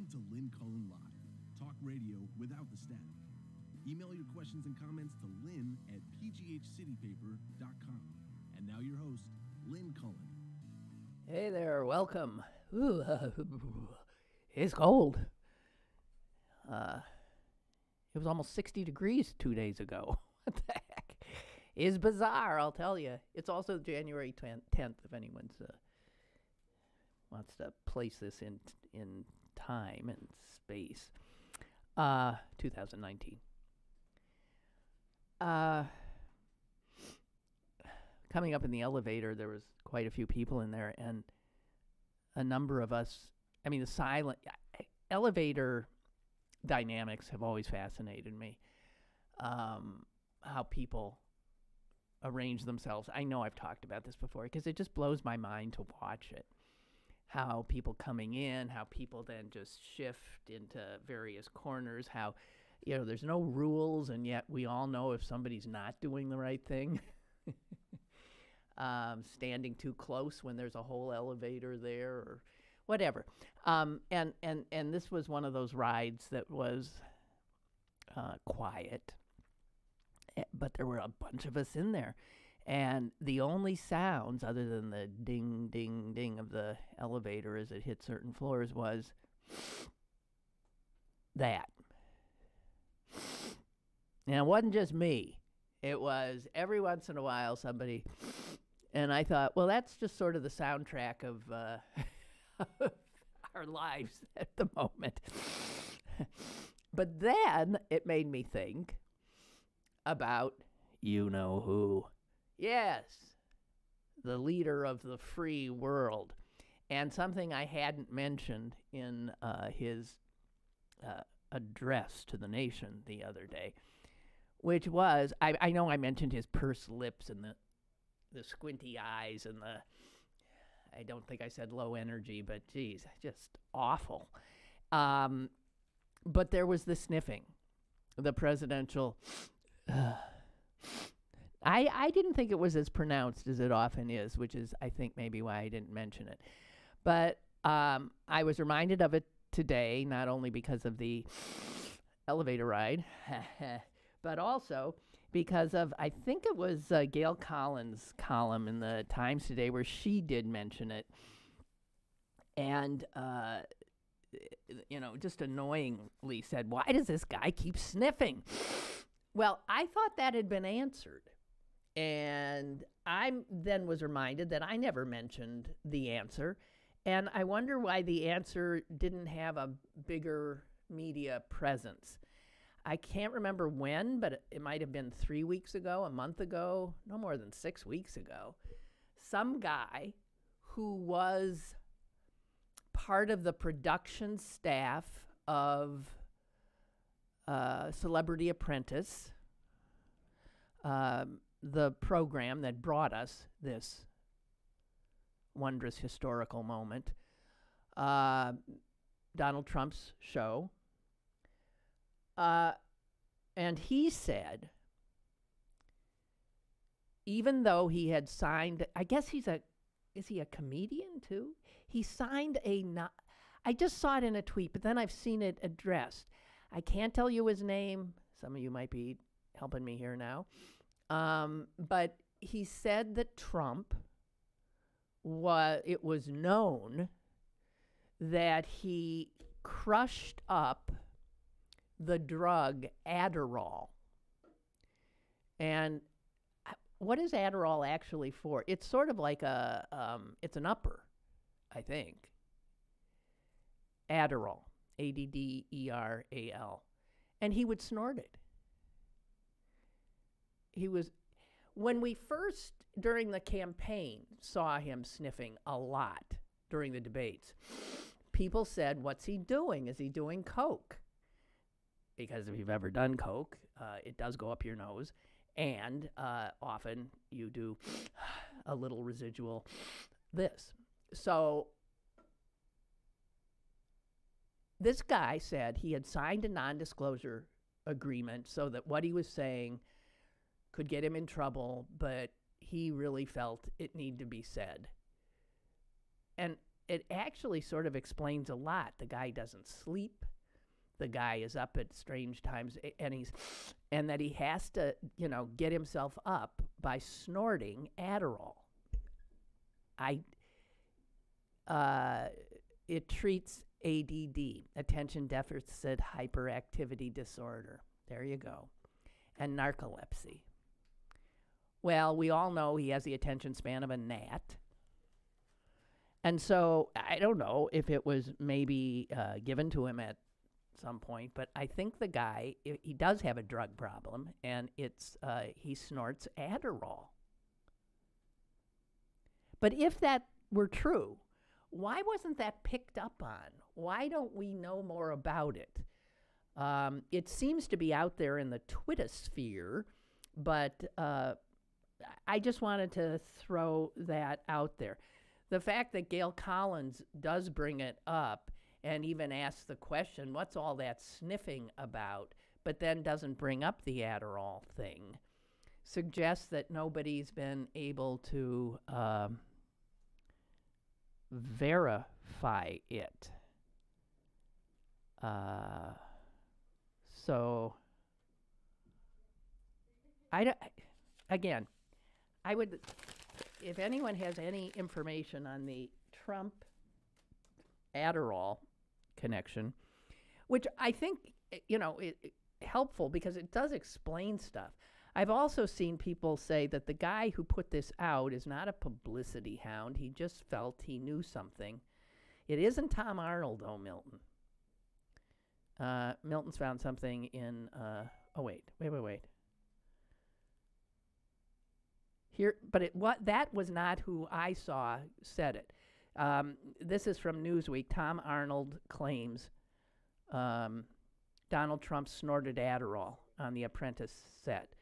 Welcome to Lynn Cullen Live, talk radio without the static. Email your questions and comments to lynn at pghcitypaper.com. And now your host, Lynn Cullen. Hey there, welcome. Ooh, it's cold. It was almost 60 degrees 2 days ago. What the heck? It's bizarre, I'll tell you. It's also January 10th, if anyone wants to place this in time and space. 2019. Coming up in the elevator, there was quite a few people in there, and a number of us, the silent elevator dynamics have always fascinated me. How people arrange themselves. I know I've talked about this before because it just blows my mind to watch it. How people coming in, how people then just shift into various corners, how, there's no rules, and yet we all know if somebody's not doing the right thing. Standing too close when there's a whole elevator there or whatever. And this was one of those rides that was quiet, but there were a bunch of us in there. And the only sounds, other than the ding, ding, ding of the elevator as it hit certain floors, was that. And it wasn't just me. It was every once in a while somebody, and I thought, well, that's just sort of the soundtrack of our lives at the moment. But then it made me think about you-know-who. Yes, the leader of the free world. And something I hadn't mentioned in his address to the nation the other day, which was, I know I mentioned his pursed lips and the squinty eyes and I don't think I said low energy, but geez, just awful. But there was the sniffing, the presidential, I didn't think it was as pronounced as it often is, which is, I think, maybe why I didn't mention it. But I was reminded of it today, not only because of the elevator ride, but also because of, I think it was Gail Collins' column in the Times today where she did mention it. And, just annoyingly said, why does this guy keep sniffing? Well, I thought that had been answered. And I then was reminded that I never mentioned the answer. And I wonder why the answer didn't have a bigger media presence. I can't remember when, but it might have been 3 weeks ago, a month ago, no more than 6 weeks ago. Some guy who was part of the production staff of Celebrity Apprentice, the program that brought us this wondrous historical moment, Donald Trump's show. And he said, even though he had signed, I guess is he a comedian too? He signed I just saw it in a tweet, but then I've seen it addressed. I can't tell you his name. Some of you might be helping me here now. But he said that Trump it was known that he crushed up the drug Adderall. And what is Adderall actually for? It's sort of like it's an upper, I think. Adderall, Adderall. And he would snort it. When we first, during the campaign, saw him sniffing a lot during the debates, people said, what's he doing? Is he doing coke? Because if you've ever done coke, it does go up your nose. And often you do a little residual this. So this guy said he had signed a non-disclosure agreement so that what he was saying could get him in trouble, but he really felt it needed to be said. And it actually sort of explains a lot. The guy doesn't sleep. The guy is up at strange times, and that he has to, get himself up by snorting Adderall. It treats ADD, attention deficit hyperactivity disorder. There you go. And narcolepsy. Well, we all know he has the attention span of a gnat. And so I don't know if it was maybe given to him at some point, but I think the guy, he does have a drug problem, and he snorts Adderall. But if that were true, why wasn't that picked up on? Why don't we know more about it? It seems to be out there in the Twittersphere, but I just wanted to throw that out there. The fact that Gail Collins does bring it up and even asks the question, what's all that sniffing about, but then doesn't bring up the Adderall thing, suggests that nobody's been able to verify it. So, I would, if anyone has any information on the Trump Adderall connection, which I think, helpful because it does explain stuff. I've also seen people say that the guy who put this out is not a publicity hound. He just felt he knew something. It isn't Tom Arnold, though, Milton. Milton's found something in, wait. Here, but that was not who I saw said it. This is from Newsweek. Tom Arnold claims Donald Trump snorted Adderall on The Apprentice set.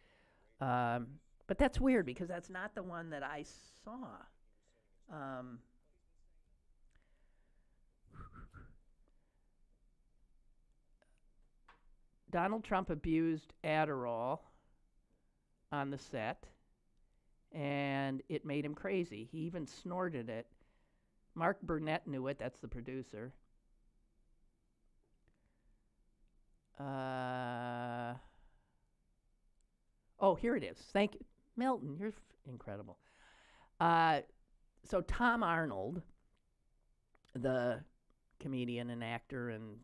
But that's weird because that's not the one that I saw. Donald Trump abused Adderall on the set, and it made him crazy. He even snorted it. Mark Burnett knew it. That's the producer. Here it is. Thank you. Milton, you're incredible. So Tom Arnold, the comedian and actor and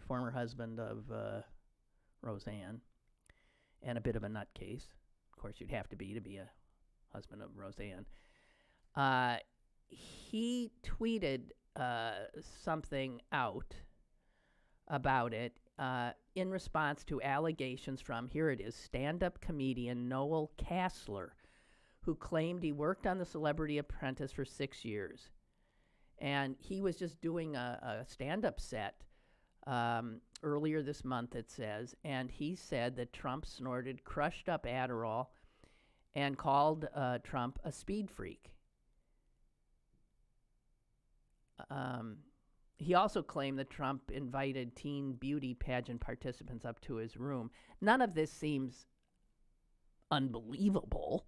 former husband of Roseanne, and a bit of a nutcase. Of course, you'd have to be a husband of Roseanne. He tweeted something out about it in response to allegations from, here it is, stand-up comedian Noel Kassler, who claimed he worked on The Celebrity Apprentice for 6 years. And he was just doing a stand-up set earlier this month, it says, and he said that Trump snorted crushed-up Adderall and called Trump a speed freak. He also claimed that Trump invited teen beauty pageant participants up to his room. None of this seems unbelievable.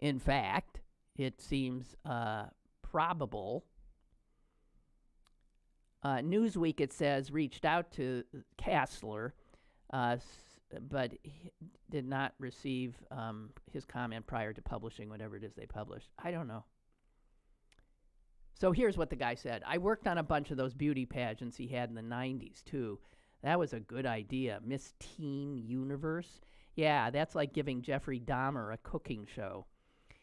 In fact, it seems probable. Newsweek, it says, reached out to Kassler, but he did not receive his comment prior to publishing whatever it is they published. I don't know. So here's what the guy said. I worked on a bunch of those beauty pageants he had in the 90s, too. That was a good idea. Miss Teen Universe. Yeah, that's like giving Jeffrey Dahmer a cooking show.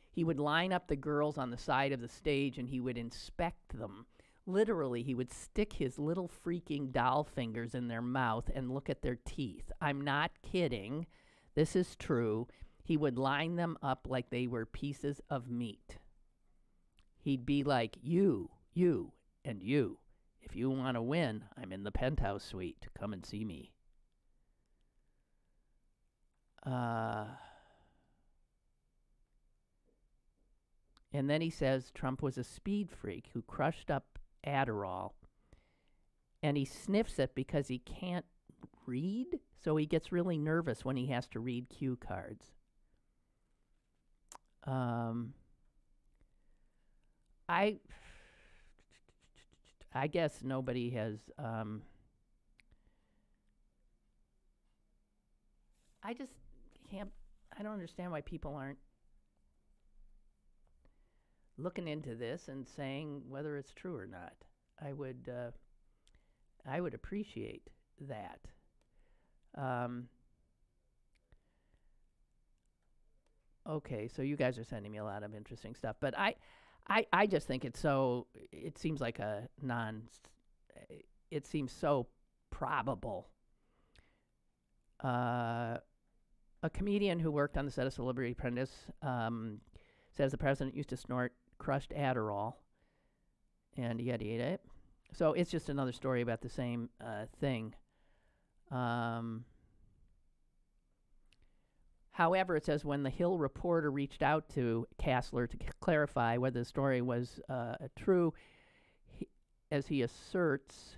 He would line up the girls on the side of the stage and he would inspect them. Literally, he would stick his little freaking doll fingers in their mouth and look at their teeth. I'm not kidding. This is true. He would line them up like they were pieces of meat. He'd be like, you, and you. If you want to win, I'm in the penthouse suite. Come and see me. And then he says Trump was a speed freak who crushed up Adderall, and he sniffs it because he can't read, so he gets really nervous when he has to read cue cards. I guess nobody has. I just can't. I don't understand why people aren't looking into this and saying whether it's true or not. I would appreciate that. Okay, so you guys are sending me a lot of interesting stuff, but I just think it seems like it seems so probable. A comedian who worked on the set of Celebrity Apprentice says the president used to snort crushed Adderall, and yet he ate it. So it's just another story about the same thing. However, it says when the Hill reporter reached out to Kassler to clarify whether the story was true, as he asserts,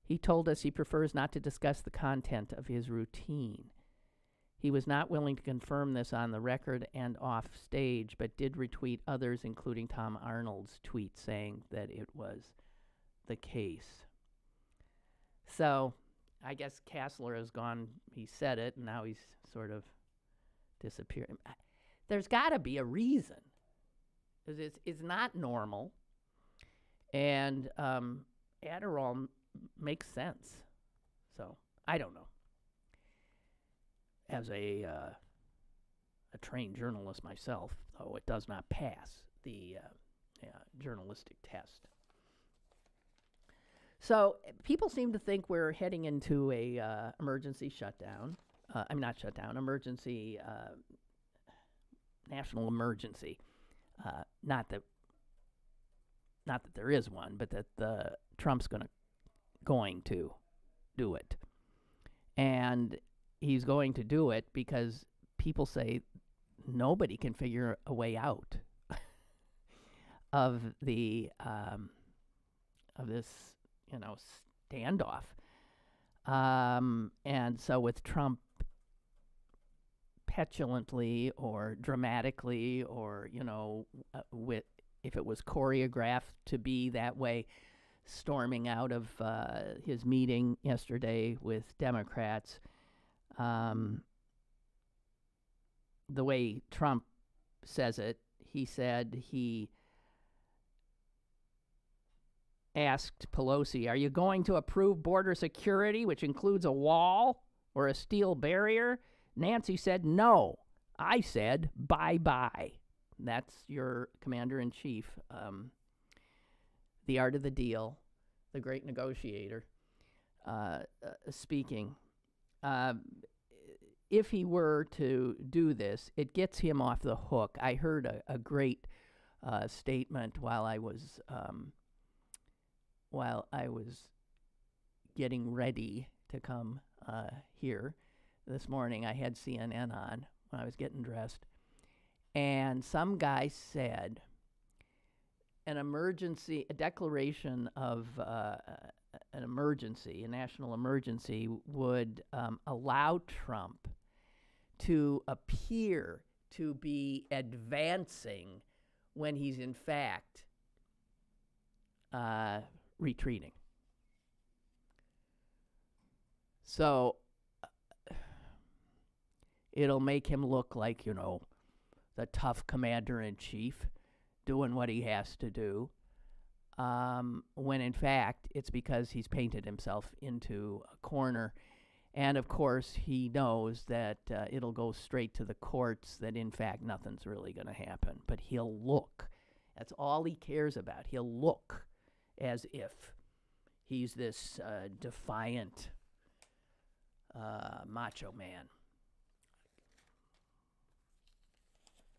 he told us he prefers not to discuss the content of his routine. He was not willing to confirm this on the record and off stage, but did retweet others, including Tom Arnold's tweet saying that it was the case. So I guess Kassler has gone, he said it, and now he's sort of disappeared. There's got to be a reason. It's not normal. And Adderall makes sense. So I don't know. As a trained journalist myself, though it does not pass the journalistic test. So people seem to think we're heading into a emergency shutdown. Not shutdown, emergency, national emergency. Not that there is one, but that Trump's going to do it. And he's going to do it because people say nobody can figure a way out of the of this, standoff. And so with Trump petulantly or dramatically or, if it was choreographed to be that way, storming out of his meeting yesterday with Democrats, the way Trump says it, he said he asked Pelosi, "Are you going to approve border security, which includes a wall or a steel barrier?" Nancy said, "No." I said, "Bye-bye." That's your commander-in-chief, the art of the deal, the great negotiator, speaking. If he were to do this, it gets him off the hook. I heard a great statement while I was getting ready to come here this morning. I had CNN on when I was getting dressed, and some guy said a declaration of an emergency, a national emergency, would allow Trump to appear to be advancing when he's in fact retreating. So it'll make him look like, the tough commander-in-chief doing what he has to do, when in fact it's because he's painted himself into a corner. And of course he knows that it'll go straight to the courts, that in fact nothing's really going to happen. But he'll look. That's all he cares about. He'll look as if he's this defiant macho man.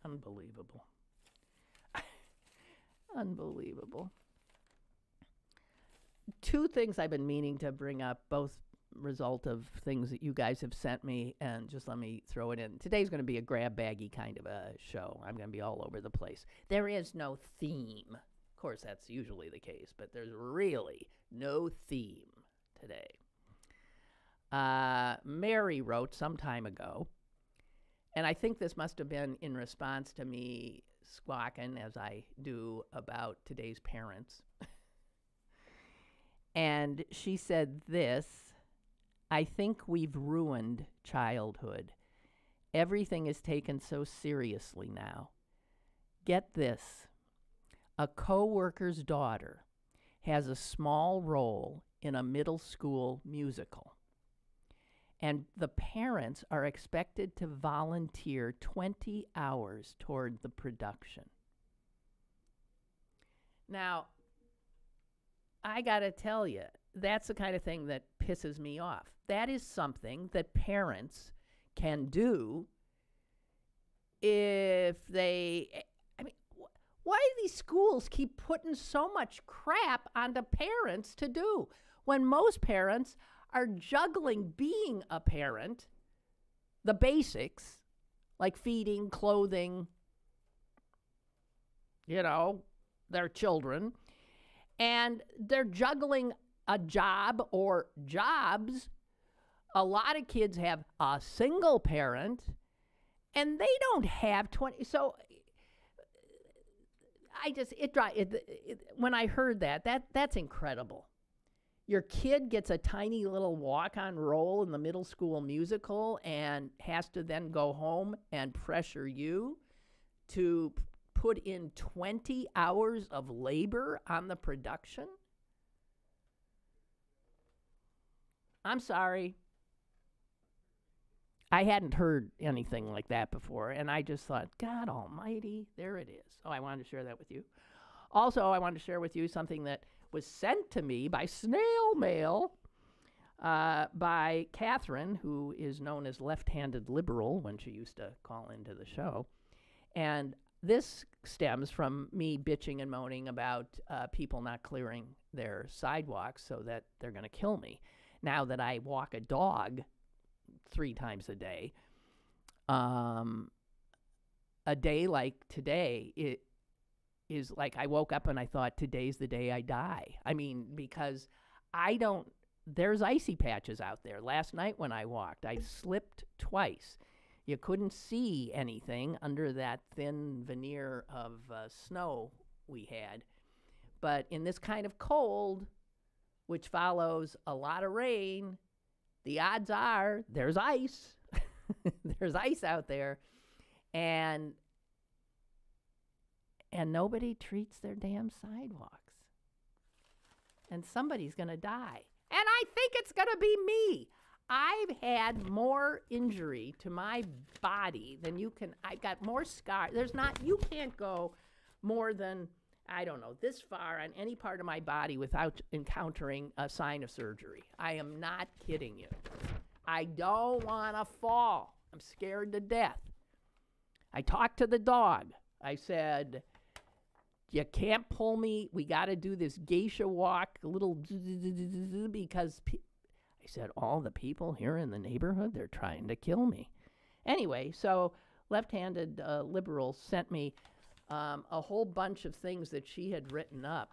Unbelievable. Unbelievable. Two things I've been meaning to bring up, both result of things that you guys have sent me, and just let me throw it in. Today's going to be a grab baggy kind of a show. I'm going to be all over the place. There is no theme. Of course, that's usually the case, but there's really no theme today. Mary wrote some time ago, and I think this must have been in response to me squawking, as I do, about today's parents. And she said this, I think we've ruined childhood. Everything is taken so seriously now. Get this. A coworker's daughter has a small role in a middle school musical. And the parents are expected to volunteer 20 hours toward the production. Now, I got to tell you, that's the kind of thing that pisses me off. That is something that parents can do if they... I mean, why do these schools keep putting so much crap onto parents to do when most parents are juggling being a parent, the basics, like feeding, clothing, their children, and they're juggling a job or jobs. A lot of kids have a single parent, and they don't have 20. So when I heard that's incredible. Your kid gets a tiny little walk-on role in the middle school musical and has to then go home and pressure you to put in 20 hours of labor on the production? I'm sorry. I hadn't heard anything like that before, and I just thought, God almighty, there it is. Oh, I wanted to share that with you. Also, I wanted to share with you something that was sent to me by snail mail by Catherine, who is known as Left-Handed Liberal when she used to call into the show. And this stems from me bitching and moaning about people not clearing their sidewalks so that they're going to kill me. Now that I walk a dog 3 times a day, a day like today, it is like I woke up and I thought, today's the day I die. I mean, because there's icy patches out there. Last night when I walked, I slipped twice. You couldn't see anything under that thin veneer of snow we had. But in this kind of cold, which follows a lot of rain, the odds are there's ice. There's ice out there. And nobody treats their damn sidewalks. And somebody's going to die. And I think it's going to be me. I've had more injury to my body than you can. I've got more scars. You can't go more than, I don't know, this far on any part of my body without encountering a sign of surgery. I am not kidding you. I don't want to fall. I'm scared to death. I talked to the dog. I said, you can't pull me. We got to do this geisha walk, a little, because I said, all the people here in the neighborhood, they're trying to kill me. Anyway, so Left-Handed Liberal sent me a whole bunch of things that she had written up,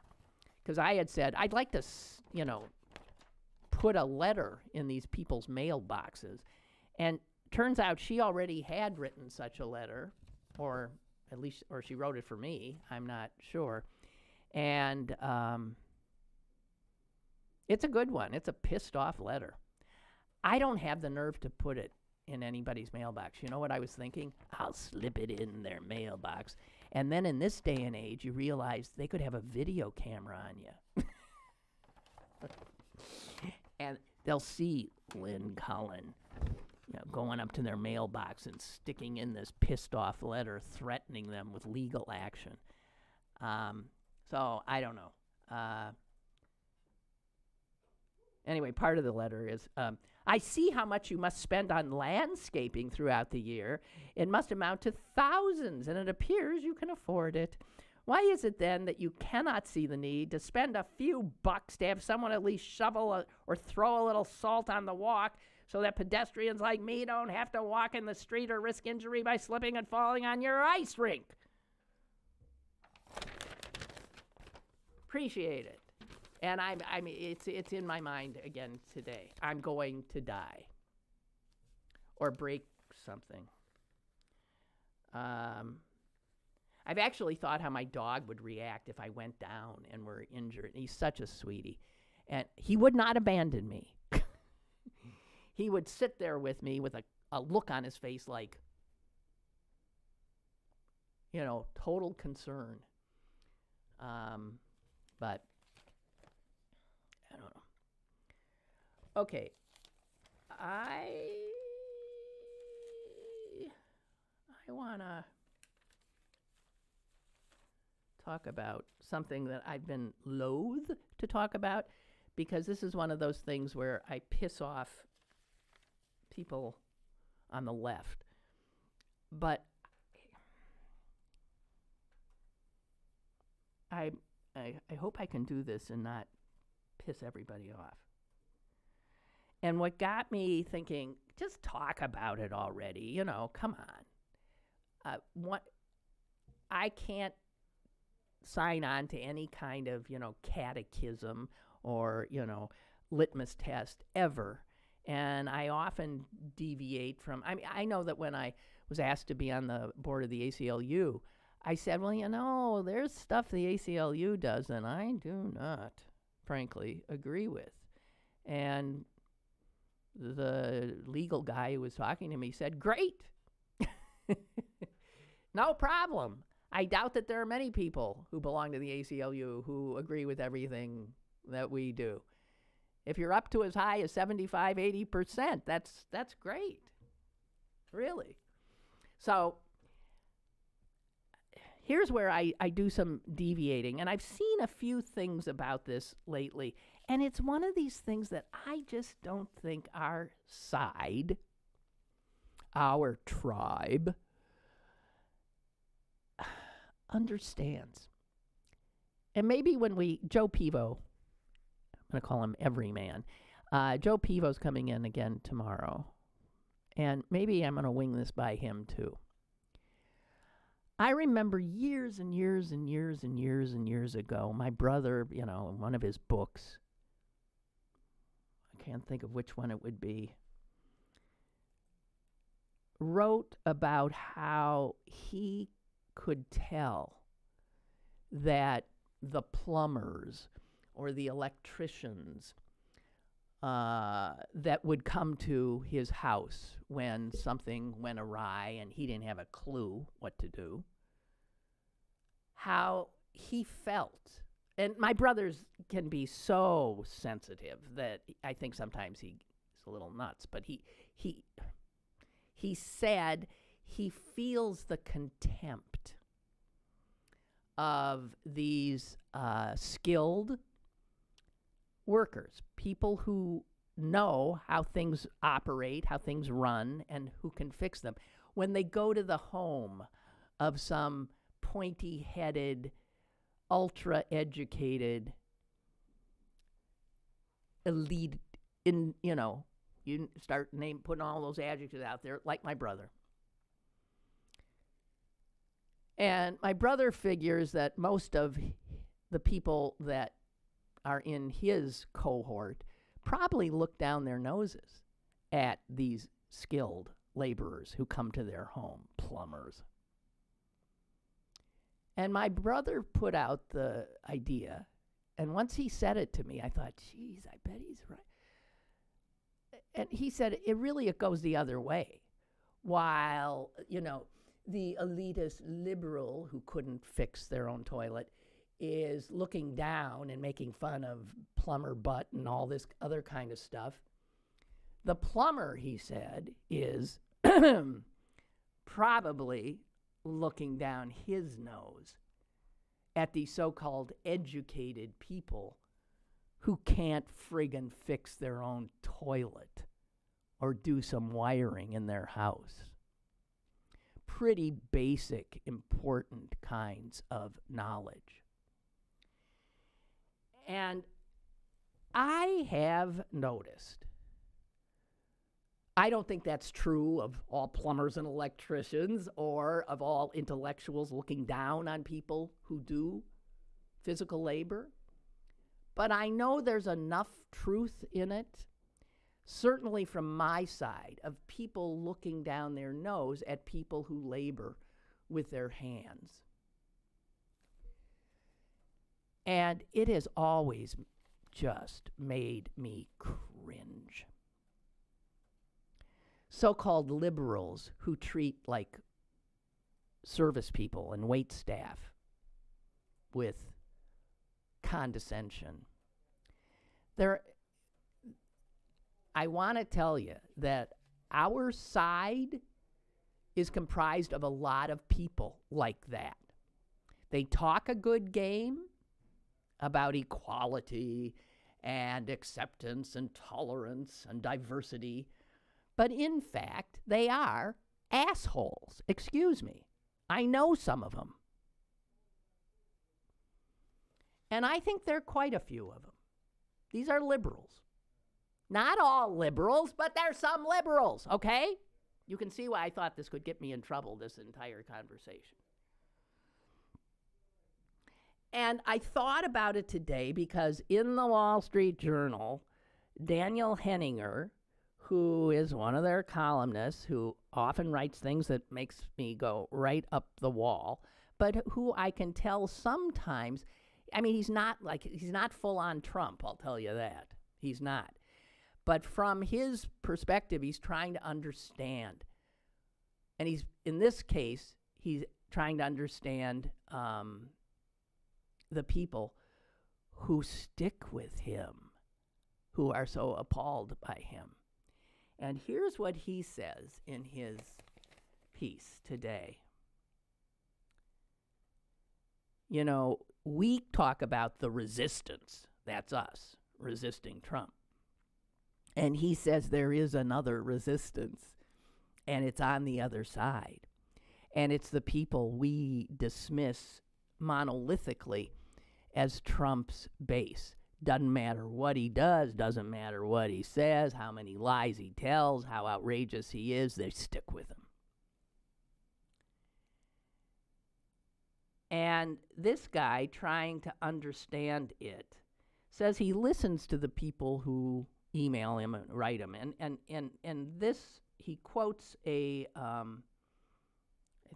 because I had said, I'd like to, put a letter in these people's mailboxes. And turns out she already had written such a letter, or she wrote it for me. I'm not sure. And it's a good one. It's a pissed off letter. I don't have the nerve to put it in anybody's mailbox. You know what I was thinking? I'll slip it in their mailbox. And then in this day and age, you realize they could have a video camera on you. And they'll see Lynn Cullen, going up to their mailbox and sticking in this pissed off letter threatening them with legal action. So I don't know. Anyway, part of the letter is, I see how much you must spend on landscaping throughout the year. It must amount to thousands, and it appears you can afford it. Why is it then that you cannot see the need to spend a few bucks to have someone at least shovel or throw a little salt on the walk so that pedestrians like me don't have to walk in the street or risk injury by slipping and falling on your ice rink? Appreciate it. And I mean, it's in my mind again today. I'm going to die or break something. I've actually thought how my dog would react if I went down and were injured. He's such a sweetie. And he would not abandon me. He would sit there with me with a look on his face like, total concern. But I don't know. Okay. I want to talk about something that I've been loath to talk about, because this is one of those things where I piss off people on the left. But I hope I can do this and not piss everybody off. And what got me thinking, just talk about it already, come on. I can't sign on to any kind of, catechism or, litmus test ever. And I often deviate from, I know that when I was asked to be on the board of the ACLU, I said, well, there's stuff the ACLU does and I do not, frankly, agree with. And the legal guy who was talking to me said, great. No problem. I doubt that there are many people who belong to the ACLU who agree with everything that we do. If you're up to as high as 75, 80%, that's great. Really. So here's where I do some deviating. And I've seen a few things about this lately. And it's one of these things that I just don't think our side, our tribe, understands. And maybe when Joe Pivo, I'm going to call him Everyman, Joe Pivo's coming in again tomorrow. And maybe I'm going to wing this by him too. I remember years and years and years and years and years ago, my brother, in one of his books, I can't think of which one it would be, wrote about how he could tell that the plumbers or the electricians that would come to his house when something went awry and he didn't have a clue what to do, how he felt. And my brothers can be so sensitive that I think sometimes he's a little nuts, but he said he feels the contempt of these skilled workers, people who know how things operate, how things run, and who can fix them. When they go to the home of some pointy-headed, ultra-educated elite, you start putting all those adjectives out there, like my brother. And my brother figures that most of the people that are in his cohort probably look down their noses at these skilled laborers who come to their home, plumbers. And my brother put out the idea, and once he said it to me, I thought, geez, I bet he's right. And he said, it goes the other way. While, the elitist liberal who couldn't fix their own toilet is looking down and making fun of plumber butt and all this other kind of stuff. The plumber, he said, is probably looking down his nose at the so-called educated people who can't friggin' fix their own toilet or do some wiring in their house. Pretty basic, important kinds of knowledge. And I have noticed, I don't think that's true of all plumbers and electricians or of all intellectuals looking down on people who do physical labor, but I know there's enough truth in it, certainly from my side, of people looking down their nose at people who labor with their hands. And it has always just made me cringe. So-called liberals who treat like service people and wait staff with condescension. I want to tell you that our side is comprised of a lot of people like that. They talk a good game about equality and acceptance and tolerance and diversity, but in fact, they are assholes. Excuse me. I know some of them. And I think there are quite a few of them. These are liberals. Not all liberals, but there's some liberals, okay? You can see why I thought this could get me in trouble, this entire conversation. And I thought about it today because in the Wall Street Journal, Daniel Henninger, who is one of their columnists, who often writes things that makes me go right up the wall, but who I can tell sometimes, I mean, he's not full on Trump, I'll tell you that. He's not. But from his perspective, he's trying to understand. And in this case, he's trying to understand the people who stick with him, who are so appalled by him. And here's what he says in his piece today. You know, we talk about the resistance. That's us, resisting Trump. And he says there is another resistance, and it's on the other side. And it's the people we dismiss monolithically as Trump's base. Doesn't matter what he does, doesn't matter what he says, how many lies he tells, how outrageous he is, they stick with him. And this guy, trying to understand it, says he listens to the people who email him and write him. And this, he quotes I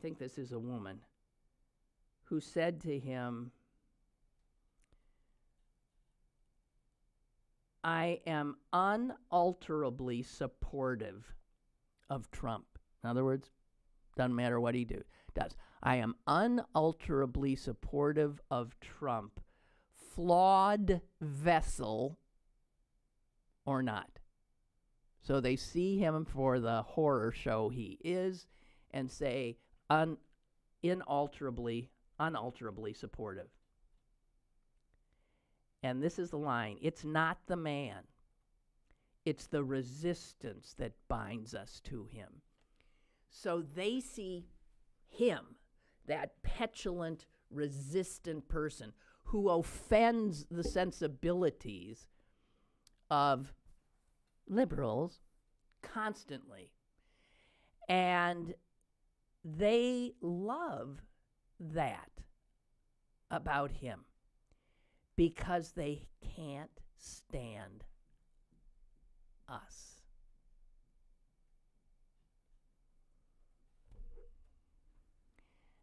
think this is a woman, who said to him, I am unalterably supportive of Trump. In other words, doesn't matter what he does. I am unalterably supportive of Trump, flawed vessel or not. So they see him for the horror show he is and say unalterably supportive. And this is the line. It's not the man. It's the resistance that binds us to him. So they see him, that petulant, resistant person who offends the sensibilities of liberals constantly. And they love that about him because they can't stand us.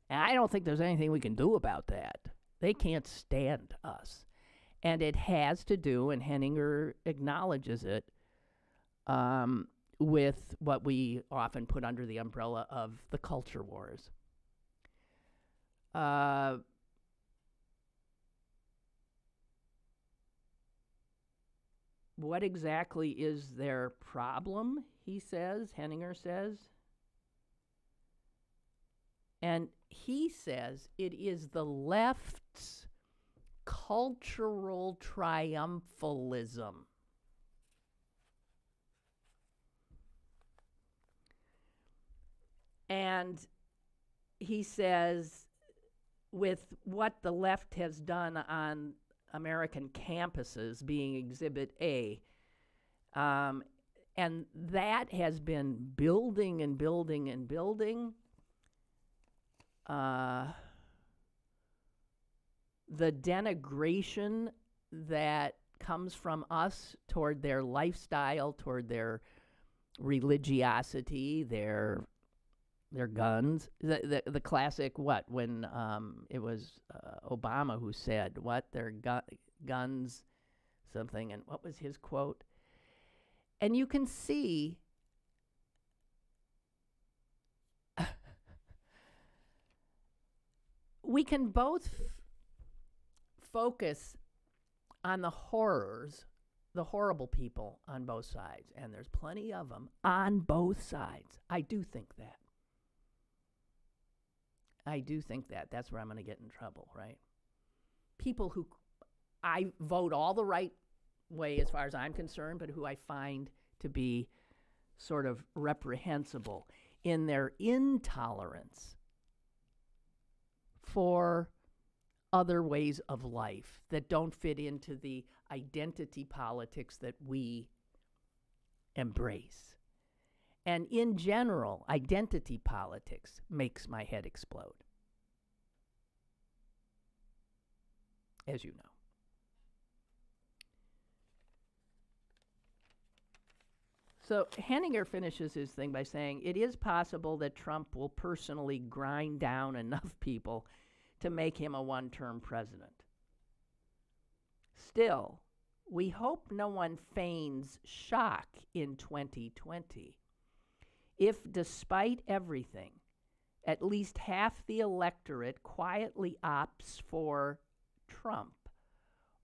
And I don't think there's anything we can do about that. They can't stand us. And it has to do, and Henninger acknowledges it, with what we often put under the umbrella of the culture wars. What exactly is their problem, he says, Henninger says? And he says it is the left's cultural triumphalism. And he says, with what the left has done on American campuses, being Exhibit A, and that has been building and building and building. The denigration that comes from us toward their lifestyle, toward their religiosity, their guns, the classic what, when it was Obama who said what, their guns, something, and what was his quote? And you can see we can both focus on the horrors, the horrible people on both sides, and there's plenty of them on both sides. I do think that. That's where I'm going to get in trouble, right? People who I vote all the right way as far as I'm concerned, but who I find to be sort of reprehensible in their intolerance for other ways of life that don't fit into the identity politics that we embrace. And in general, identity politics makes my head explode, as you know. So Henninger finishes his thing by saying, it is possible that Trump will personally grind down enough people to make him a one-term president. Still, we hope no one feigns shock in 2020 if, despite everything, at least half the electorate quietly opts for Trump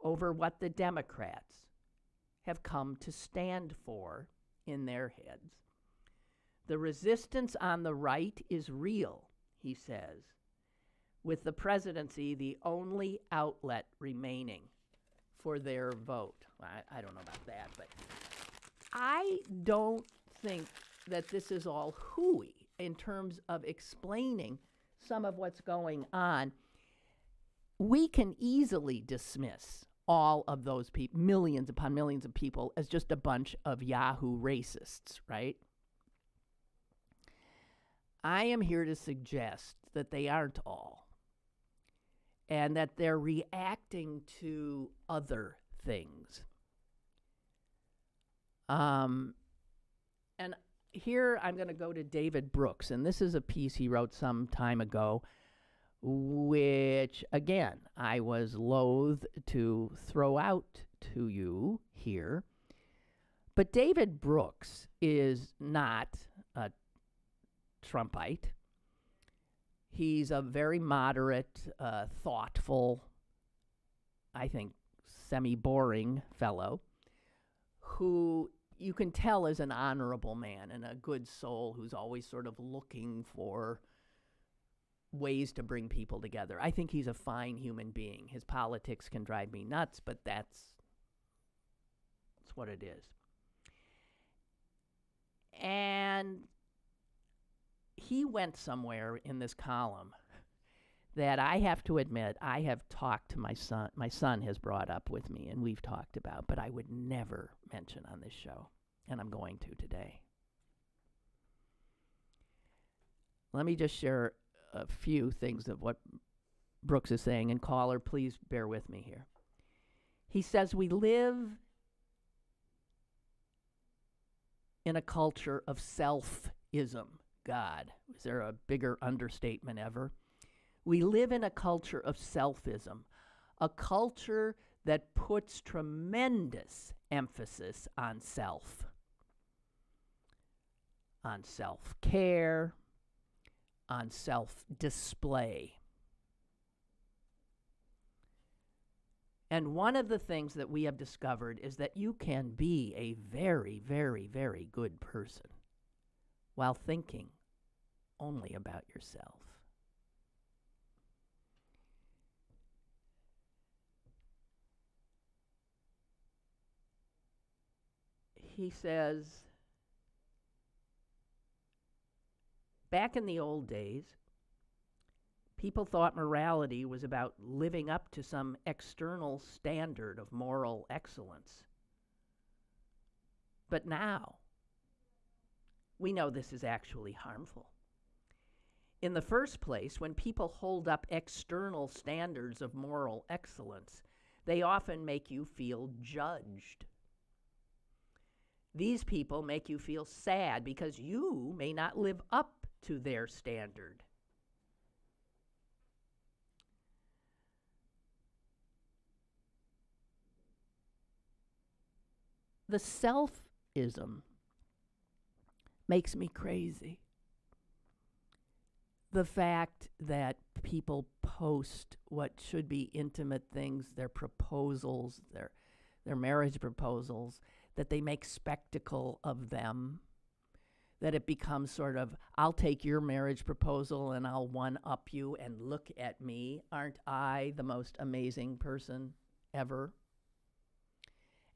over what the Democrats have come to stand for in their heads. The resistance on the right is real, he says, with the presidency the only outlet remaining for their vote. I don't know about that, but I don't think that this is all hooey in terms of explaining some of what's going on. We can easily dismiss all of those people, millions upon millions of people, as just a bunch of Yahoo racists, right? I am here to suggest that they aren't all, and that they're reacting to other things. And here I'm going to go to David Brooks, and this is a piece he wrote some time ago, which, again, I was loath to throw out to you here. But David Brooks is not a Trumpite. He's a very moderate, thoughtful, I think, semi-boring fellow who you can tell is an honorable man and a good soul who's always sort of looking for ways to bring people together. I think he's a fine human being. His politics can drive me nuts, but that's what it is. And he went somewhere in this column that I have to admit I have talked to my son. My son has brought up with me, and we've talked about, but I would never mention on this show, and I'm going to today. Let me just share a few things of what Brooks is saying, and caller, please bear with me here. He says we live in a culture of self-ism. God, is there a bigger understatement ever? We live in a culture of selfism, a culture that puts tremendous emphasis on self, on self-care, on self-display. And one of the things that we have discovered is that you can be a very, very, very good person while thinking only about yourself. He says, back in the old days, people thought morality was about living up to some external standard of moral excellence. But now, we know this is actually harmful. In the first place, when people hold up external standards of moral excellence, they often make you feel judged. These people make you feel sad because you may not live up to their standard. the selfism makes me crazy. The fact that people post what should be intimate things, their proposals, their marriage proposals, that they make spectacle of them, that it becomes sort of, I'll take your marriage proposal and I'll one-up you and look at me. Aren't I the most amazing person ever?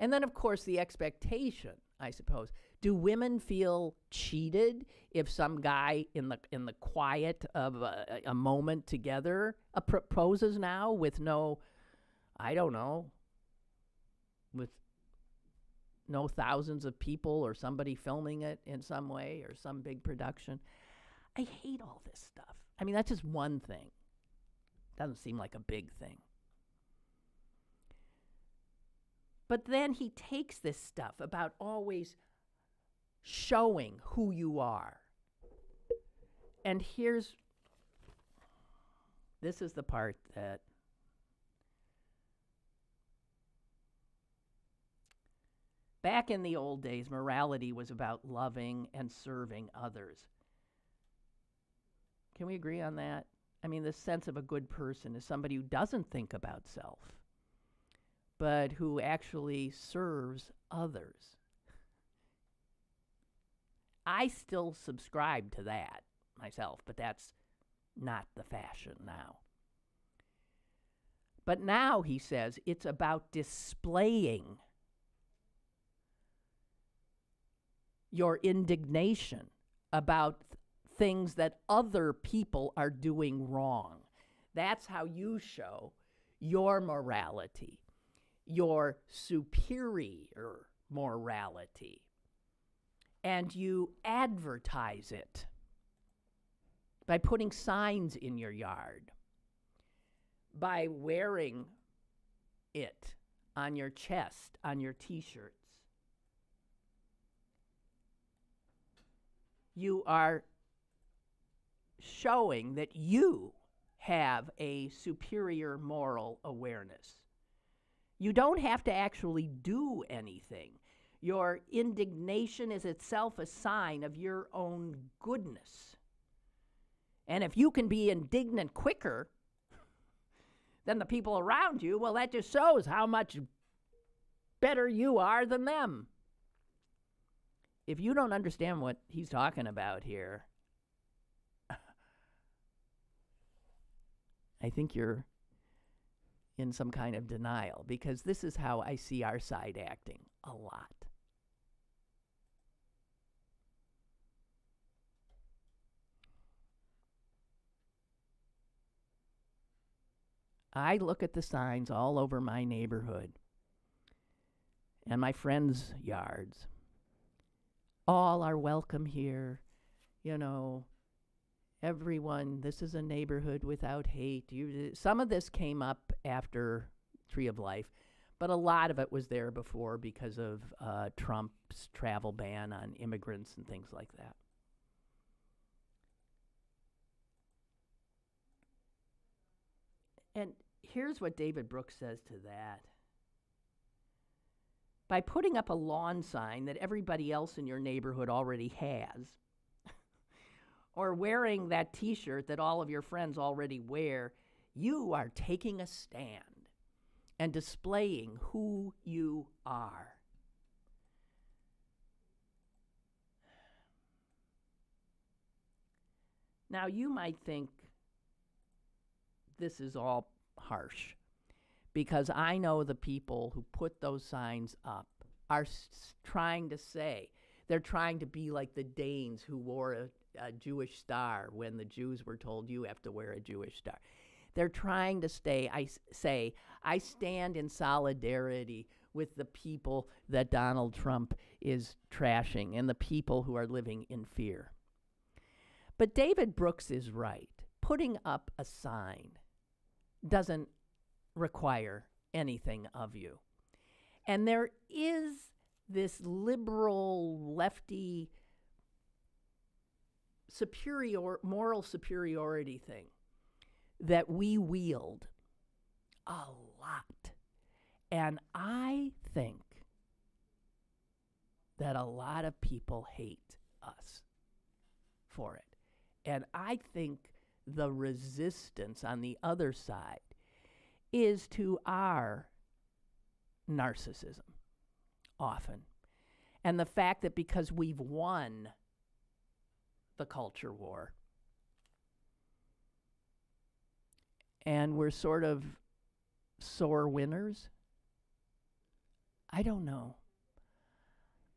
And then, of course, the expectation, I suppose. Do women feel cheated if some guy in the quiet of a moment together proposes now with no, I don't know, with no thousands of people or somebody filming it in some way or some big production? I hate all this stuff. I mean, that's just one thing. Doesn't seem like a big thing. But then he takes this stuff about always showing who you are. And this is the part that back in the old days, morality was about loving and serving others. Can we agree on that? I mean, the sense of a good person is somebody who doesn't think about self, but who actually serves others. I still subscribe to that myself, but that's not the fashion now. But now, he says, it's about displaying your indignation about things that other people are doing wrong. That's how you show your morality, your superior morality. And you advertise it by putting signs in your yard, by wearing it on your chest, on your t-shirts. You are showing that you have a superior moral awareness. You don't have to actually do anything. Your indignation is itself a sign of your own goodness. And if you can be indignant quicker than the people around you, well, that just shows how much better you are than them. If you don't understand what he's talking about here, I think you're in some kind of denial, because this is how I see our side acting a lot. I look at the signs all over my neighborhood and my friends' yards. All are welcome here. You know, everyone, this is a neighborhood without hate. Some of this came up after Tree of Life, but a lot of it was there before because of Trump's travel ban on immigrants and things like that. And here's what David Brooks says to that. By putting up a lawn sign that everybody else in your neighborhood already has, or wearing that t-shirt that all of your friends already wear, you are taking a stand and displaying who you are. Now, you might think this is all harsh, because I know the people who put those signs up are trying to say, they're trying to be like the Danes who wore a Jewish star when the Jews were told you have to wear a Jewish star. They're trying to say, I stand in solidarity with the people that Donald Trump is trashing and the people who are living in fear. But David Brooks is right. Putting up a sign doesn't require anything of you. And there is this liberal, lefty, moral superiority thing that we wield a lot. And I think that a lot of people hate us for it. And I think the resistance on the other side is to our narcissism, often. And the fact that because we've won the culture war, and we're sort of sore winners, I don't know.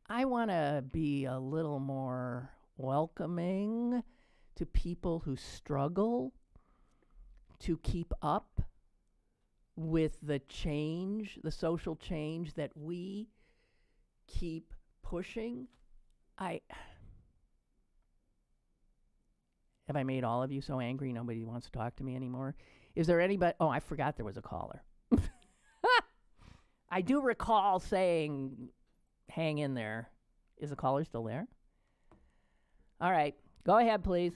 I want to be a little more welcoming to people who struggle to keep up with the change, the social change that we keep pushing. Have I made all of you so angry nobody wants to talk to me anymore? Is there anybody? Oh, I forgot there was a caller. I do recall saying, hang in there. Is the caller still there? All right. Go ahead, please.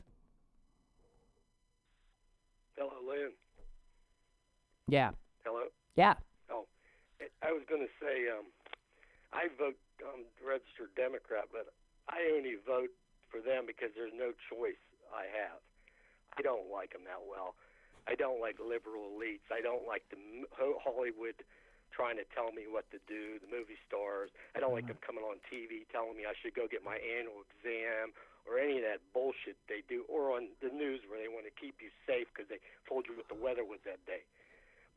Hello, Lynn. Yeah. Hello? Yeah. Oh, I was going to say, I vote registered Democrat, but I only vote for them because there's no choice I have. I don't like them that well. I don't like liberal elites. I don't like the Hollywood trying to tell me what to do, the movie stars. I don't like them coming on TV telling me I should go get my annual exam or any of that bullshit they do, or on the news where they want to keep you safe because they told you what the weather was that day.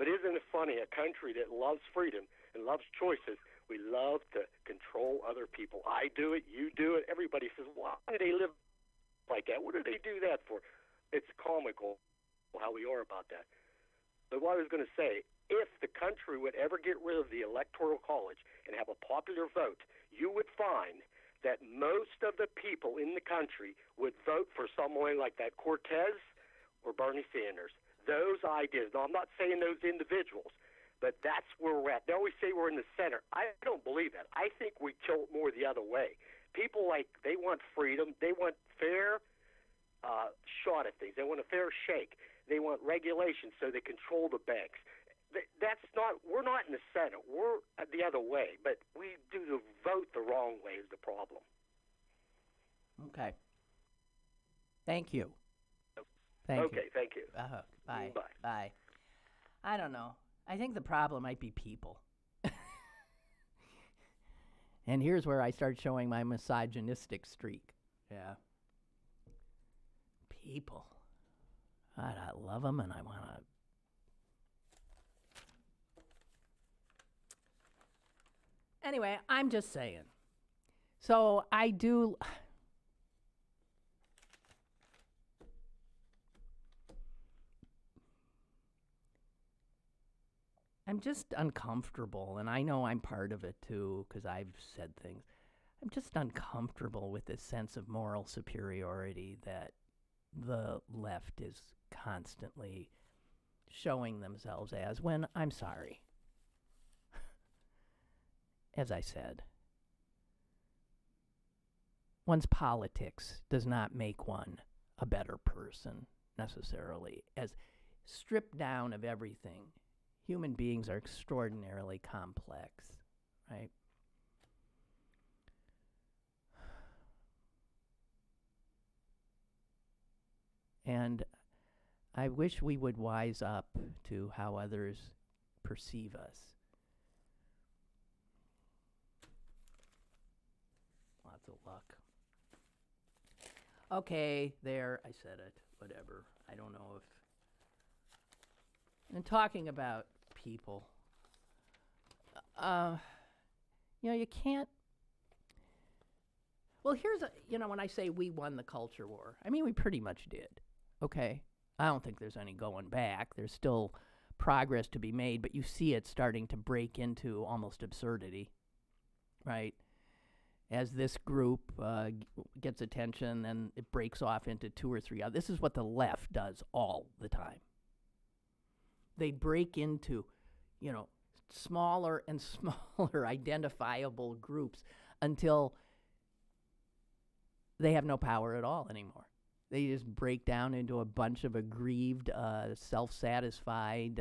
But isn't it funny, a country that loves freedom and loves choices, we love to control other people. I do it, you do it. Everybody says, why do they live like that? What do they do that for? It's comical how we are about that. But what I was going to say, if the country would ever get rid of the Electoral College and have a popular vote, you would find that most of the people in the country would vote for someone like that Cortez or Bernie Sanders. Those ideas. Now, I'm not saying those individuals, but that's where we're at. They always say we're in the center. I don't believe that. I think we tilt more the other way. People they want freedom. They want fair shot at things. They want a fair shake. They want regulation so they control the banks. We're not in the center. We're the other way, but we do the vote the wrong way is the problem. Okay. Thank you. Thank you. Okay, thank you. Bye. Bye. Bye. I don't know. I think the problem might be people. And here's where I start showing my misogynistic streak. Yeah. People. God, I love them and I want to. Anyway, I'm just saying. So I do. I'm just uncomfortable, and I know I'm part of it too, because I've said things. I'm just uncomfortable with this sense of moral superiority that the left is constantly showing themselves as, when I'm sorry. As I said, one's politics does not make one a better person necessarily. As stripped down of everything, human beings are extraordinarily complex, right? And I wish we would wise up to how others perceive us. Lots of luck. Okay, there, I said it. Whatever. I don't know if... And talking about people, you can't... Well, here's when I say we won the culture war, I mean, we pretty much did, okay? I don't think there's any going back. There's still progress to be made, but you see it starting to break into almost absurdity, right? As this group gets attention, then it breaks off into two or three others. This is what the left does all the time. They break into, smaller and smaller identifiable groups until they have no power at all anymore. They just break down into a bunch of aggrieved, self-satisfied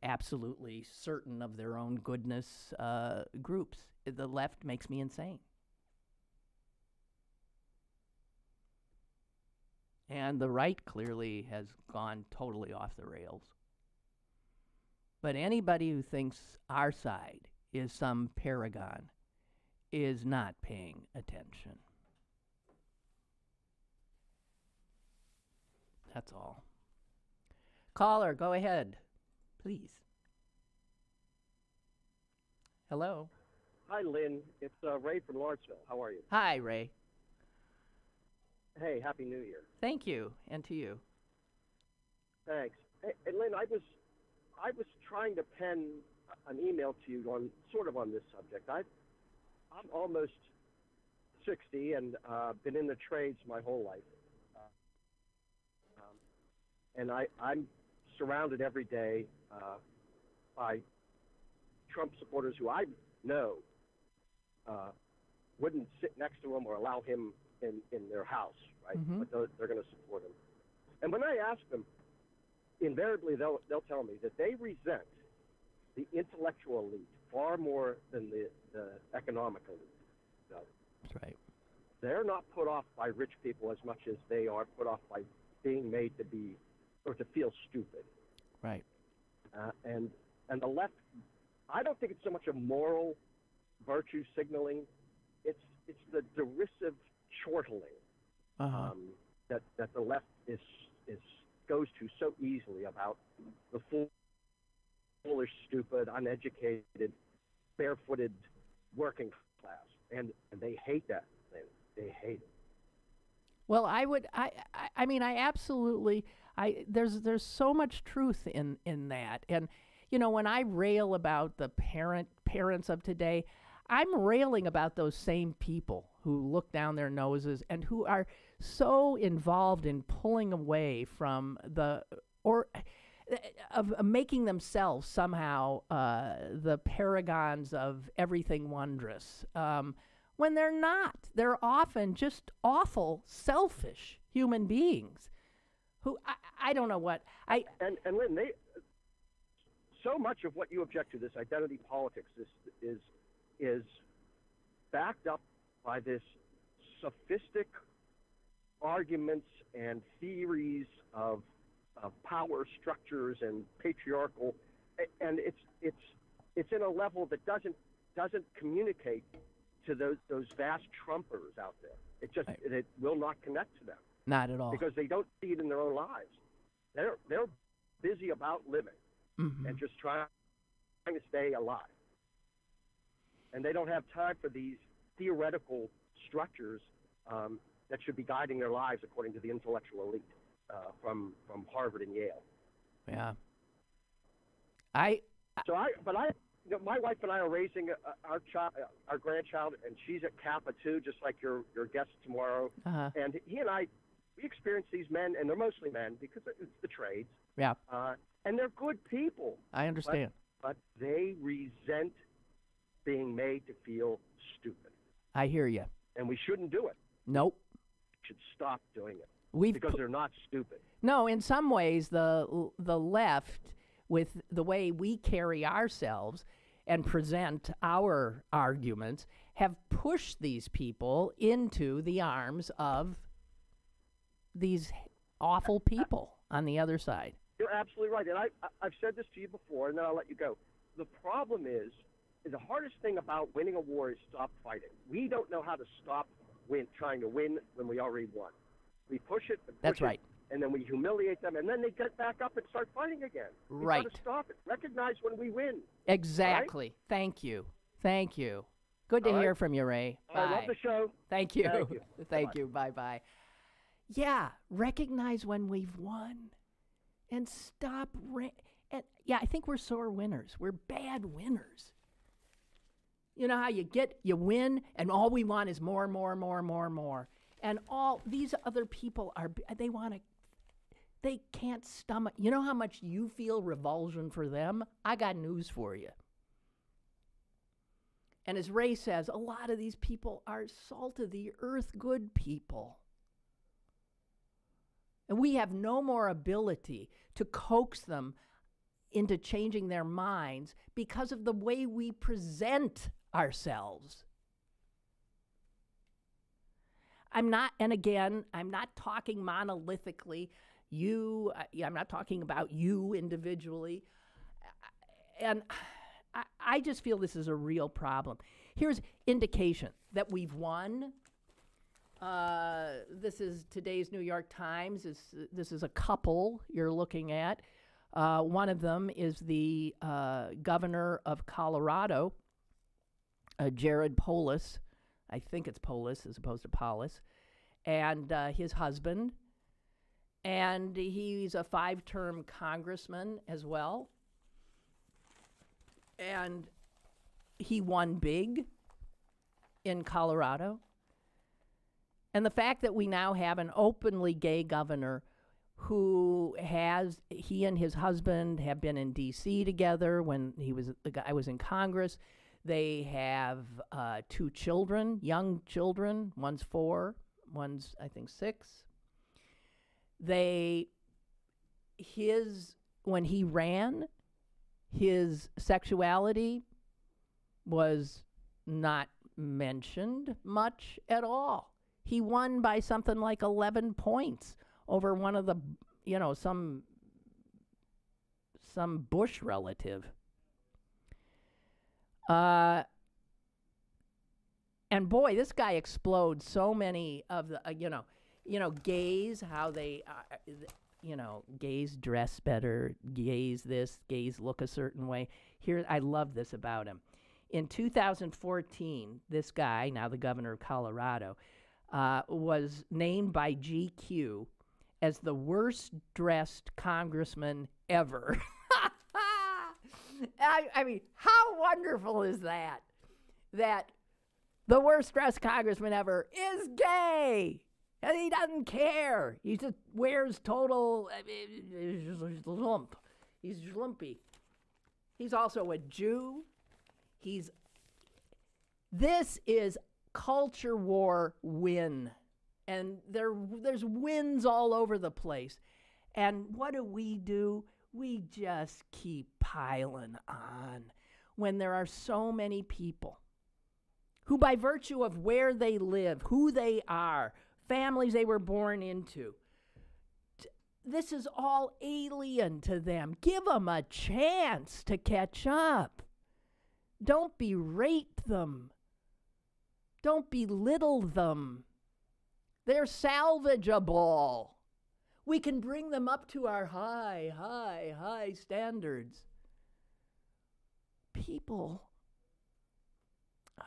absolutely certain of their own goodness groups. The left makes me insane. And the right clearly has gone totally off the rails. But anybody who thinks our side is some paragon is not paying attention. That's all. Caller, go ahead, please. Hello. Hi, Lynn. It's Ray from Lawrenceville. How are you? Hi, Ray. Hey, Happy New Year. Thank you, and to you. Thanks. Hey, Lynn, I was trying to pen an email to you on this subject. I'm almost 60 and been in the trades my whole life, and I'm surrounded every day by Trump supporters who I know wouldn't sit next to him or allow him in their house, right? Mm-hmm. But they're going to support him. And when I ask them, invariably they'll tell me that they resent the intellectual elite far more than the economic elite. So That's right. they're not put off by rich people as much as they are put off by being made to be or to feel stupid. Right. And the left, I don't think it's so much a moral virtue signaling. It's the derisive chortling that the left goes to so easily about the foolish, stupid, uneducated, barefooted working class, and they hate that. They hate it. Well, I mean, I absolutely, there's so much truth in that. And, you know, when I rail about the parents of today, I'm railing about those same people who look down their noses and who are so involved in pulling away from of making themselves somehow the paragons of everything wondrous, when they're not. They're often just awful, selfish human beings who I don't know what And Lynn, so much of what you object to, this identity politics, is backed up by this sophistic arguments and theories of power structures and patriarchal, and it's in a level that doesn't communicate to those vast Trumpers out there. It will not connect to them. Not at all. Because they don't see it in their own lives. They're busy about living and just trying to stay alive. And they don't have time for these theoretical structures that should be guiding their lives according to the intellectual elite from Harvard and Yale. Yeah. My wife and I are raising our grandchild, and she's at Kappa too, just like your guest tomorrow. And he and I, we experience these men, and they're mostly men because it's the trades. Yeah. And they're good people. I understand. But they resent being made to feel stupid. I hear you. And we shouldn't do it. Nope. We should stop doing it. Because they're not stupid. No, in some ways, the left, with the way we carry ourselves and present our arguments, have pushed these people into the arms of these awful people on the other side. You're absolutely right. And I've said this to you before, and then I'll let you go. The problem is the hardest thing about winning a war is stop fighting. We don't know how to stop trying to win when we already won. We push it and push That's right. And then we humiliate them, and then they get back up and start fighting again. Right. We've got to stop it. Recognize when we win. Exactly. Right? Thank you. Good to hear from you, Ray. Bye. I love the show. Thank you. Thank you. Bye-bye. Yeah, recognize when we've won and stop. I think we're sore winners. We're bad winners. You know how you win, and all we want is more. And all these other people they can't stomach. You know how much you feel revulsion for them? I got news for you. And as Ray says, a lot of these people are salt of the earth good people. And we have no more ability to coax them into changing their minds because of the way we present ourselves. I'm not talking monolithically. I'm not talking about you individually. And I just feel this is a real problem. Here's indication that we've won. This is today's New York Times. This is a couple you're looking at. One of them is the governor of Colorado, Jared Polis. I think it's Polis as opposed to Polis. And his husband. And he's a 5-term congressman as well. And he won big in Colorado. And the fact that we now have an openly gay governor he and his husband have been in D.C. together when the guy was in Congress. They have 2 children, young children. One's 4, one's, I think, 6. When he ran, his sexuality was not mentioned much at all. He won by something like 11 points over one of the, some Bush relative. And boy, this guy explodes so many of the, gays, how they, gays dress better, gays this, gays look a certain way. Here, I love this about him. In 2014, this guy, now the governor of Colorado, was named by GQ as the worst dressed congressman ever. I mean, how wonderful is that? That the worst dressed congressman ever is gay. And he doesn't care. He just wears total lump. He's lumpy. He's also a Jew. This is culture war win. And there's wins all over the place. And what do? We just keep piling on when there are so many people who, by virtue of where they live, who they are, families they were born into, this is all alien to them. Give them a chance to catch up. Don't berate them. Don't belittle them. They're salvageable. We can bring them up to our high standards. People, I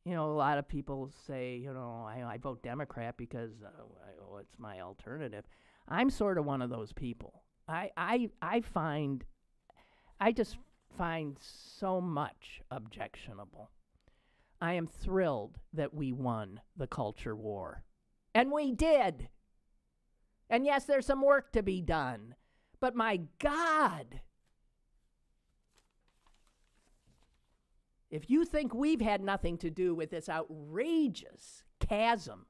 don't know. A lot of people say, I vote Democrat because it's my alternative. I'm sort of one of those people. I just find so much objectionable. I am thrilled that we won the culture war. And we did. And yes, there's some work to be done. But my God, if you think we've had nothing to do with this outrageous chasm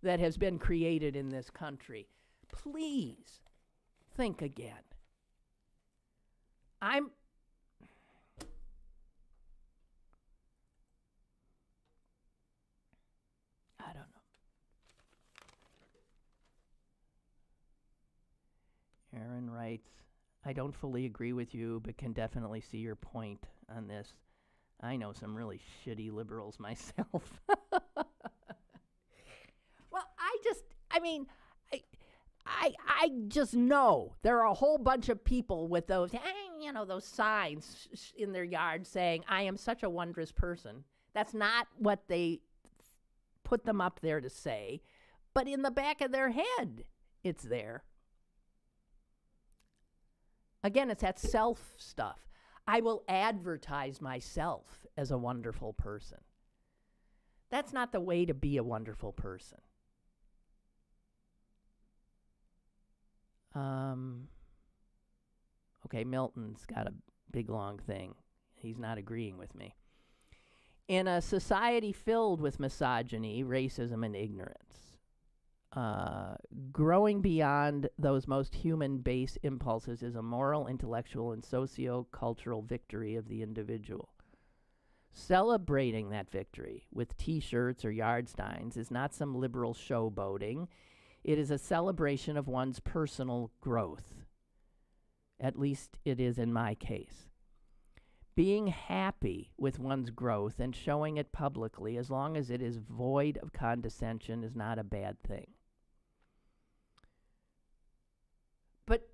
that has been created in this country, please think again. I don't know. Aaron writes, I don't fully agree with you, but can definitely see your point on this. I know some really shitty liberals myself. Well, I just know there are a whole bunch of people with those, those signs in their yard saying, I am such a wondrous person. That's not what they put them up there to say, but in the back of their head, it's there. Again, it's that self stuff. I will advertise myself as a wonderful person. That's not the way to be a wonderful person. Okay, Milton's got a big long thing. He's not agreeing with me. In a society filled with misogyny, racism, and ignorance, growing beyond those most human base impulses is a moral, intellectual, and socio-cultural victory of the individual. Celebrating that victory with T-shirts or yard signs is not some liberal showboating. It is a celebration of one's personal growth. At least it is in my case. Being happy with one's growth and showing it publicly, as long as it is void of condescension, is not a bad thing. But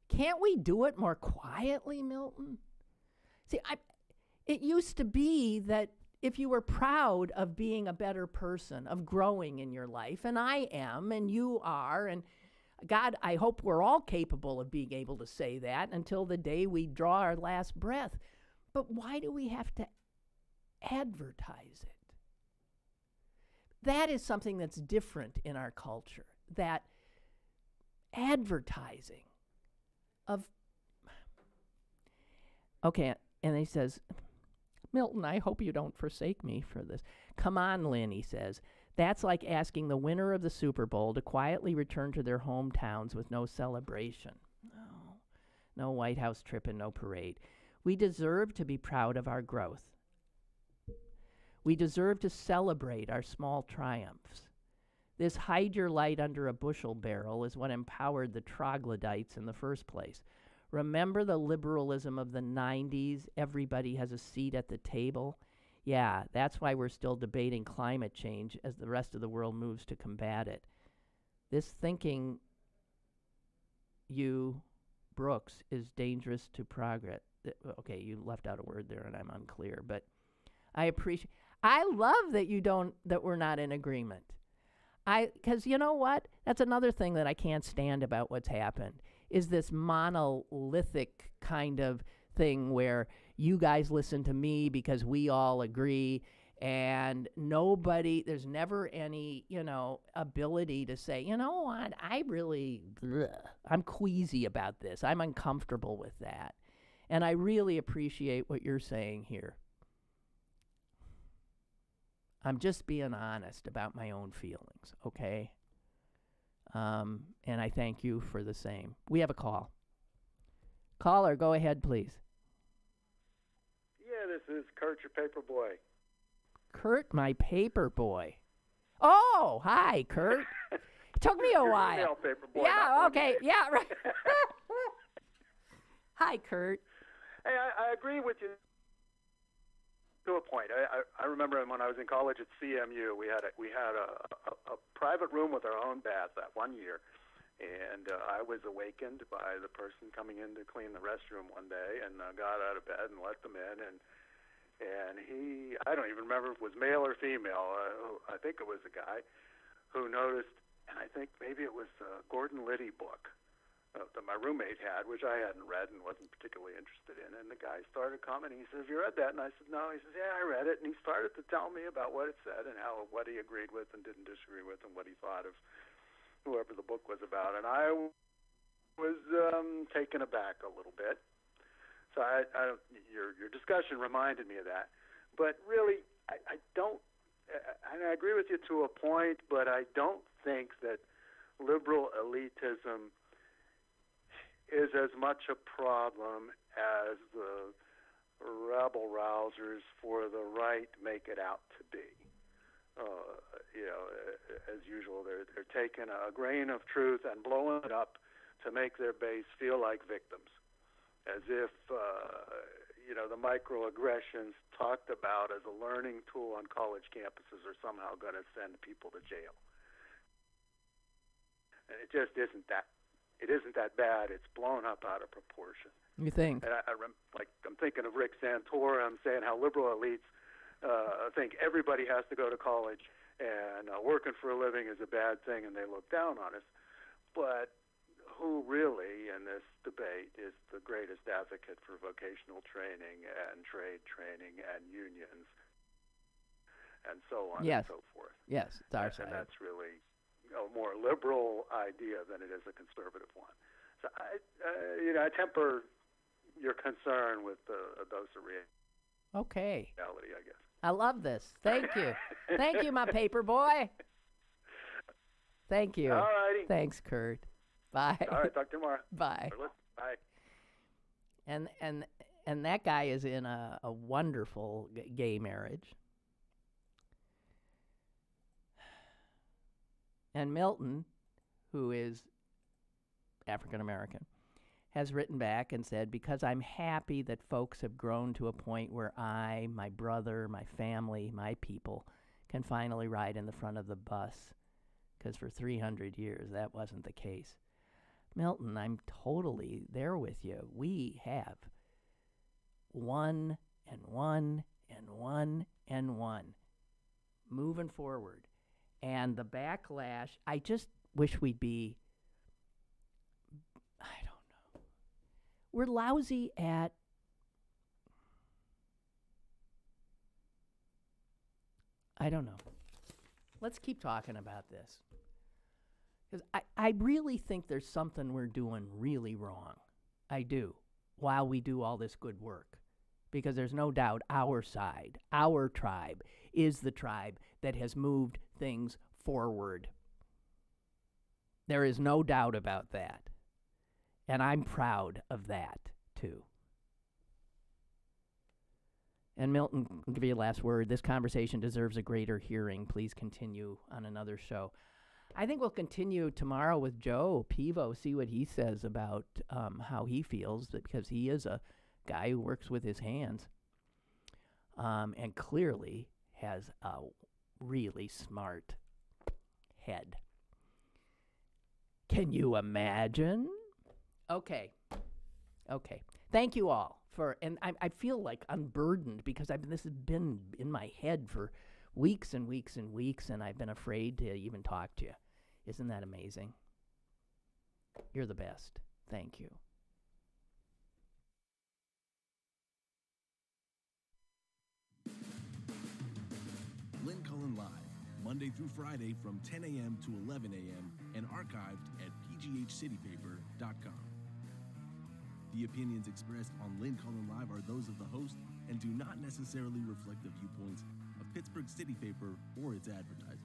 can't we do it more quietly, Milton? See, it used to be that if you were proud of being a better person, of growing in your life, and I am, and you are, and God, I hope we're all capable of being able to say that until the day we draw our last breath. But why do we have to advertise it? That is something that's different in our culture, that advertising of, okay, and he says, Milton, I hope you don't forsake me for this. Come on, Lynn, he says. That's like asking the winner of the Super Bowl to quietly return to their hometowns with no celebration. No White House trip and no parade. We deserve to be proud of our growth. We deserve to celebrate our small triumphs. This hide your light under a bushel barrel is what empowered the troglodytes in the first place. Remember the liberalism of the 90s? Everybody has a seat at the table. Yeah, that's why we're still debating climate change as the rest of the world moves to combat it. This thinking, you, Brooks, is dangerous to progress. Okay, you left out a word there and I'm unclear, but I love that we're not in agreement. Because you know what? That's another thing that I can't stand about what's happened, is this monolithic kind of thing where you guys listen to me because we all agree, and there's never any, ability to say, you know what, I'm queasy about this. I'm uncomfortable with that. And I really appreciate what you're saying here. I'm just being honest about my own feelings, okay? And I thank you for the same. We have a call. Caller, go ahead, please. Yeah, this is Kurt, your paper boy. Kurt, my paper boy. Oh, hi, Kurt. It took me a while. Email paper boy, yeah, okay. Yeah, right. Hi, Kurt. Hey, I agree with you to a point. I remember when I was in college at CMU, we had a private room with our own bath that one year, and I was awakened by the person coming in to clean the restroom one day, and got out of bed and let them in, and he, I don't even remember if it was male or female. I think it was a guy who noticed, and I think maybe it was a Gordon Liddy book that my roommate had, which I hadn't read and wasn't particularly interested in. And the guy started commenting. He said, "Have you read that?" And I said, "No." He says, "Yeah, I read it." And he started to tell me about what it said and what he agreed with and didn't disagree with and what he thought of whoever the book was about. And I was taken aback a little bit. So your discussion reminded me of that. But really, I don't, and I agree with you to a point, but I don't think that liberal elitism is as much a problem as the rabble rousers for the right make it out to be. As usual, they're taking a grain of truth and blowing it up to make their base feel like victims, as if the microaggressions talked about as a learning tool on college campuses are somehow going to send people to jail. And it just isn't that. It isn't that bad. It's blown up out of proportion. You think? And I'm thinking of Rick Santorum saying how liberal elites think everybody has to go to college and working for a living is a bad thing, and they look down on us. But who really, in this debate, is the greatest advocate for vocational training and trade training and unions and so on and so forth? Yes, it's our side. And that's really a more liberal idea than it is a conservative one. So I temper your concern with a dose of reality, Okay. I guess. I love this. Thank you. Thank you, my paper boy. Thank you. All righty. Thanks, Kurt. Bye. All right, talk tomorrow. Bye. Bye. And that guy is in a wonderful gay marriage. And Milton, who is African American, has written back and said, because I'm happy that folks have grown to a point where I, my brother, my family, my people can finally ride in the front of the bus, because for 300 years that wasn't the case. Milton, I'm totally there with you. We have one and one and one and one moving forward. And the backlash, I just wish we'd be, I don't know. We're lousy at I don't know. Let's keep talking about this. Because I really think there's something we're doing really wrong. I do. While we do all this good work. Because there's no doubt our side, our tribe, is the tribe that has moved things forward. There is no doubt about that. And I'm proud of that, too. And Milton, I'll give you a last word. This conversation deserves a greater hearing. Please continue on another show. I think we'll continue tomorrow with Joe Pivo, see what he says about how he feels, because he is a guy who works with his hands and clearly has a really smart head. Can you imagine? Okay. Thank you all for, and I feel like unburdened because this has been in my head for weeks and weeks and weeks, and I've been afraid to even talk to you. Isn't that amazing? You're the best. Thank you. Lynn Cullen Live, Monday through Friday from 10 a.m. to 11 a.m. and archived at pghcitypaper.com. The opinions expressed on Lynn Cullen Live are those of the host and do not necessarily reflect the viewpoints of Pittsburgh City Paper or its advertisers.